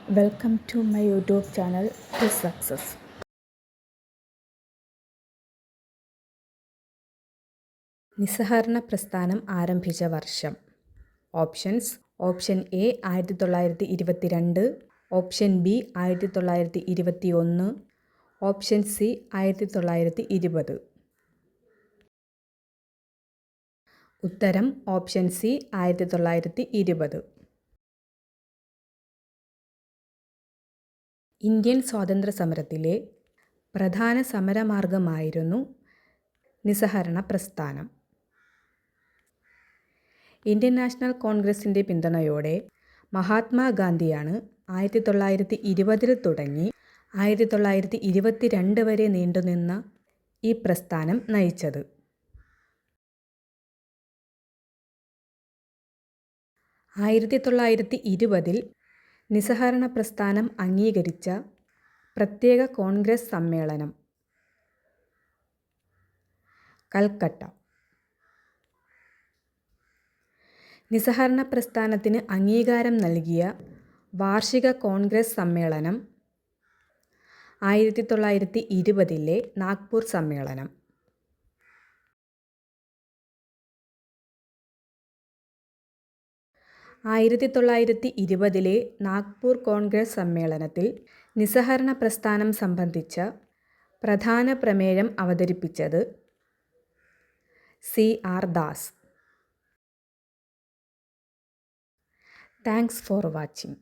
Welcome to my YouTube channel to Success. നിസ്സഹകരണ പ്രസ്ഥാനം ആരംഭിച്ച വർഷം. Options: option A 1922, option B 1921, option C 1920. ഉത്തരം ഓപ്ഷൻ സി 1920. ഇന്ത്യൻ സ്വാതന്ത്ര്യ സമരത്തിലെ പ്രധാന സമരമാർഗമായിരുന്നു നിസ്സഹകരണ പ്രസ്ഥാനം. ഇന്ത്യൻ നാഷണൽ കോൺഗ്രസിൻ്റെ പിന്തുണയോടെ മഹാത്മാഗാന്ധിയാണ് 1920 തുടങ്ങി 1922 വരെ നീണ്ടുനിന്ന ഈ പ്രസ്ഥാനം നയിച്ചത്. 1920 നിസ്സഹകരണ പ്രസ്ഥാനം അംഗീകരിച്ച പ്രത്യേക കോൺഗ്രസ് സമ്മേളനം കൽക്കട്ട. നിസ്സഹകരണ പ്രസ്ഥാനത്തിന് അംഗീകാരം നൽകിയ വാർഷിക കോൺഗ്രസ് സമ്മേളനം 1920 നാഗ്പൂർ സമ്മേളനം. 1920 നാഗ്പൂർ കോൺഗ്രസ് സമ്മേളനത്തിൽ നിസ്സഹകരണ പ്രസ്ഥാനം സംബന്ധിച്ച പ്രധാന പ്രമേയം അവതരിപ്പിച്ചത് CR Das. Thanks for watching.